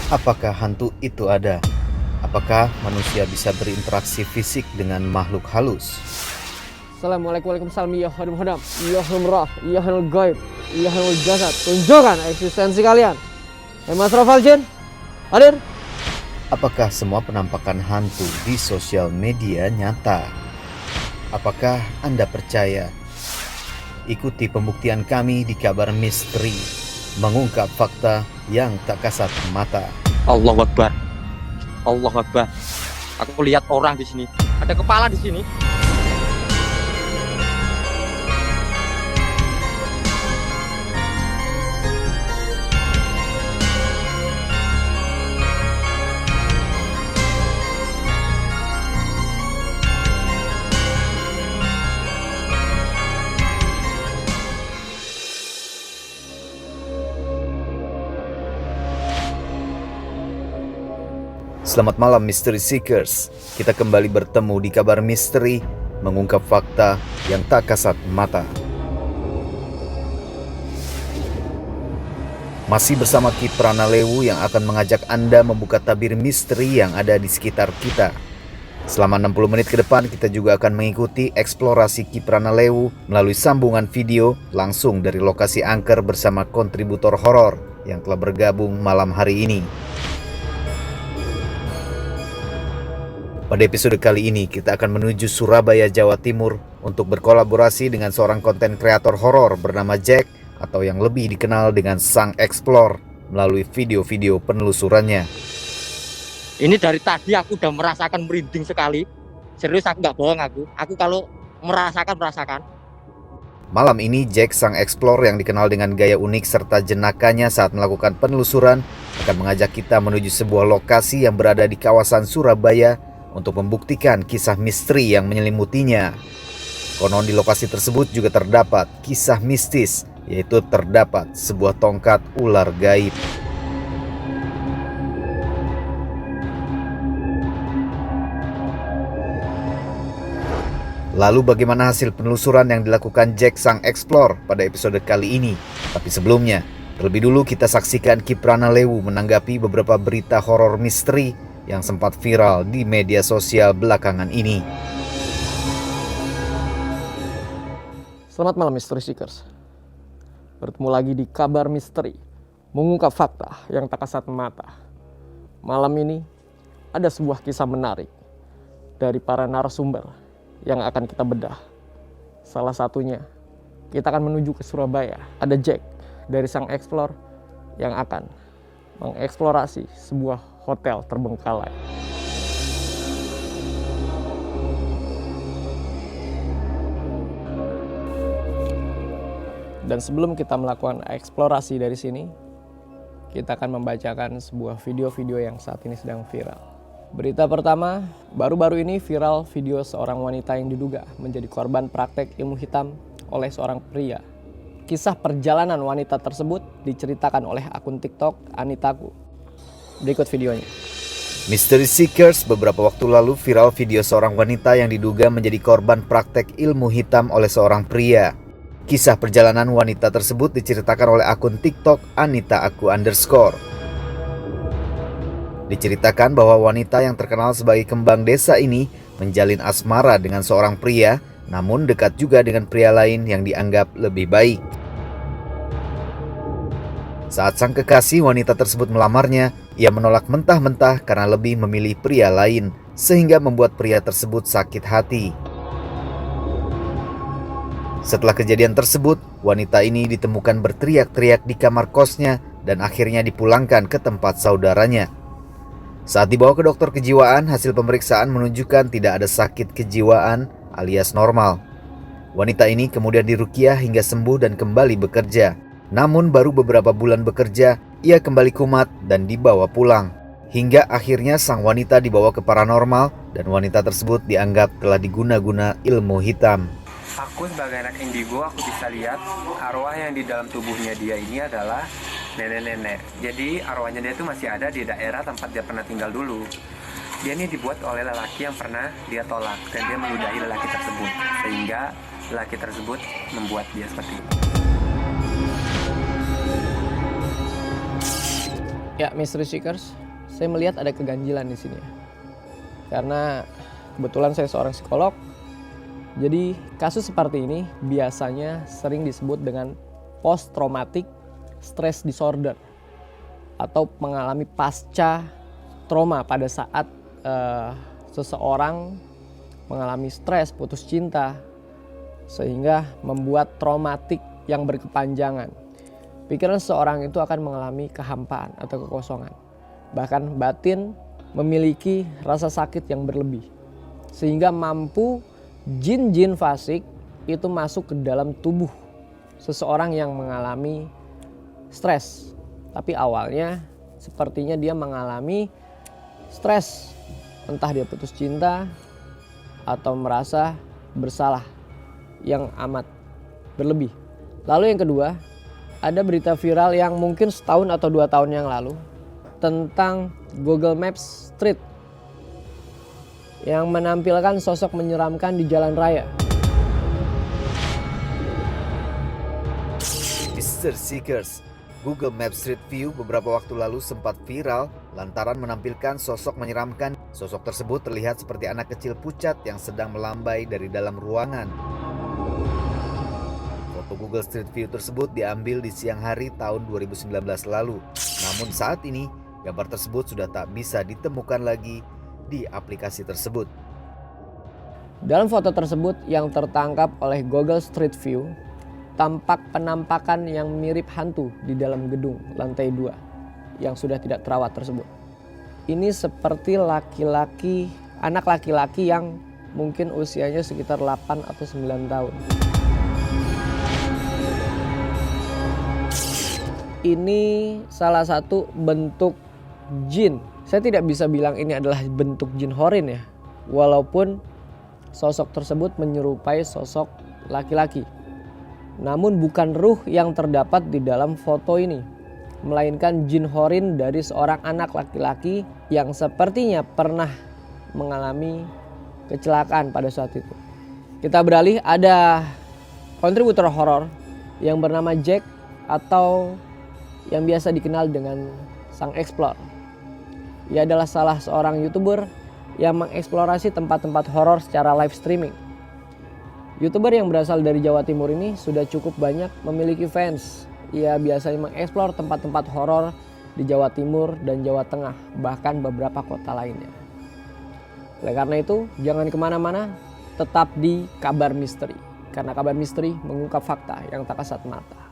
Apakah hantu itu ada? Apakah manusia bisa berinteraksi fisik dengan makhluk halus? Assalamualaikum warahmatullahi wabarakatuh. Ya hadam, ya hamrah, ya halal gaib, ya halal jasad. Tunjukkan eksistensi kalian. Mas Rafael Jin, hadir. Apakah semua penampakan hantu di sosial media nyata? Apakah Anda percaya? Ikuti pembuktian kami di Kabar Misteri, mengungkap fakta yang tak kasat mata. Allahu Akbar. Allahu Akbar. Aku lihat orang di sini. Ada kepala di sini. Selamat malam Mystery Seekers. Kita kembali bertemu di Kabar Misteri, mengungkap fakta yang tak kasat mata. Masih bersama Ki Pranalewu yang akan mengajak Anda membuka tabir misteri yang ada di sekitar kita. Selama 60 menit ke depan kita juga akan mengikuti eksplorasi Ki Pranalewu melalui sambungan video langsung dari lokasi angker bersama kontributor horor yang telah bergabung malam hari ini. Pada episode kali ini kita akan menuju Surabaya, Jawa Timur untuk berkolaborasi dengan seorang konten kreator horor bernama Jack atau yang lebih dikenal dengan Sang Explore melalui video-video penelusurannya. Ini dari tadi aku udah merasakan merinding sekali. Serius, aku nggak bohong aku. Aku kalau merasakan. Malam ini Jack Sang Explore yang dikenal dengan gaya unik serta jenakanya saat melakukan penelusuran akan mengajak kita menuju sebuah lokasi yang berada di kawasan Surabaya untuk membuktikan kisah misteri yang menyelimutinya. Konon di lokasi tersebut juga terdapat kisah mistis, yaitu terdapat sebuah tongkat ular gaib. Lalu bagaimana hasil penelusuran yang dilakukan Jack Sang Explore pada episode kali ini? Tapi sebelumnya, terlebih dulu kita saksikan Ki Pranalewu menanggapi beberapa berita horor misteri yang sempat viral di media sosial belakangan ini. Selamat malam Mystery Seekers. Bertemu lagi di Kabar Misteri, mengungkap fakta yang tak kasat mata. Malam ini ada sebuah kisah menarik dari para narasumber yang akan kita bedah. Salah satunya, kita akan menuju ke Surabaya. Ada Jack dari Sang Explore yang akan mengeksplorasi sebuah hotel terbengkalai. Dan sebelum kita melakukan eksplorasi dari sini, kita akan membacakan sebuah video-video yang saat ini sedang viral. Berita pertama, baru-baru ini viral video seorang wanita yang diduga menjadi korban praktek ilmu hitam oleh seorang pria. Kisah perjalanan wanita tersebut diceritakan oleh akun TikTok Anitaku. Berikut videonya. Mystery Seekers, beberapa waktu lalu viral video seorang wanita yang diduga menjadi korban praktek ilmu hitam oleh seorang pria. Kisah perjalanan wanita tersebut diceritakan oleh akun TikTok Anitaku_. Diceritakan bahwa wanita yang terkenal sebagai kembang desa ini menjalin asmara dengan seorang pria, namun dekat juga dengan pria lain yang dianggap lebih baik. Saat sang kekasih wanita tersebut melamarnya, ia menolak mentah-mentah karena lebih memilih pria lain, sehingga membuat pria tersebut sakit hati. Setelah kejadian tersebut, wanita ini ditemukan berteriak-teriak di kamar kosnya dan akhirnya dipulangkan ke tempat saudaranya. Saat dibawa ke dokter kejiwaan, hasil pemeriksaan menunjukkan tidak ada sakit kejiwaan alias normal. Wanita ini kemudian diruqyah hingga sembuh dan kembali bekerja. Namun baru beberapa bulan bekerja, ia kembali kumat dan dibawa pulang. Hingga akhirnya sang wanita dibawa ke paranormal dan wanita tersebut dianggap telah diguna-guna ilmu hitam. Aku sebagai anak indigo, aku bisa lihat arwah yang di dalam tubuhnya dia ini adalah nenek-nenek. Jadi arwahnya dia itu masih ada di daerah tempat dia pernah tinggal dulu. Dia ini dibuat oleh lelaki yang pernah dia tolak dan dia meludahi lelaki tersebut. Sehingga lelaki tersebut membuat dia seperti itu. Ya, Mystery Seekers, saya melihat ada keganjilan di sini. Karena kebetulan saya seorang psikolog. Jadi kasus seperti ini biasanya sering disebut dengan post traumatic stress disorder atau mengalami pasca trauma pada saat seseorang mengalami stres, putus cinta, sehingga membuat traumatik yang berkepanjangan. Pikiran seseorang itu akan mengalami kehampaan atau kekosongan. Bahkan batin memiliki rasa sakit yang berlebih. Sehingga mampu jin-jin fasik itu masuk ke dalam tubuh seseorang yang mengalami stres. Tapi awalnya sepertinya dia mengalami stres. Entah dia putus cinta atau merasa bersalah yang amat berlebih. Lalu yang kedua, ada berita viral yang mungkin setahun atau 2 tahun yang lalu tentang Google Maps Street yang menampilkan sosok menyeramkan di jalan raya. Mr. Seekers, Google Maps Street View beberapa waktu lalu sempat viral lantaran menampilkan sosok menyeramkan. Sosok tersebut terlihat seperti anak kecil pucat yang sedang melambai dari dalam ruangan. Foto Google Street View tersebut diambil di siang hari tahun 2019 lalu. Namun saat ini, gambar tersebut sudah tak bisa ditemukan lagi di aplikasi tersebut. Dalam foto tersebut yang tertangkap oleh Google Street View, tampak penampakan yang mirip hantu di dalam gedung lantai 2 yang sudah tidak terawat tersebut. Ini seperti anak laki-laki yang mungkin usianya sekitar 8 atau 9 tahun. Ini salah satu bentuk jin. Saya tidak bisa bilang ini adalah bentuk jin horin ya. Walaupun sosok tersebut menyerupai sosok laki-laki. Namun bukan ruh yang terdapat di dalam foto ini, melainkan jin horin dari seorang anak laki-laki yang sepertinya pernah mengalami kecelakaan pada saat itu. Kita beralih, ada kontributor horor yang bernama Jack atau yang biasa dikenal dengan Sang Explore. Ia adalah salah seorang YouTuber yang mengeksplorasi tempat-tempat horor secara live streaming. YouTuber yang berasal dari Jawa Timur ini sudah cukup banyak memiliki fans. Ia biasanya mengeksplor tempat-tempat horor di Jawa Timur dan Jawa Tengah, bahkan beberapa kota lainnya. Oleh karena itu, jangan kemana-mana, tetap di Kabar Misteri. Karena Kabar Misteri mengungkap fakta yang tak kasat mata.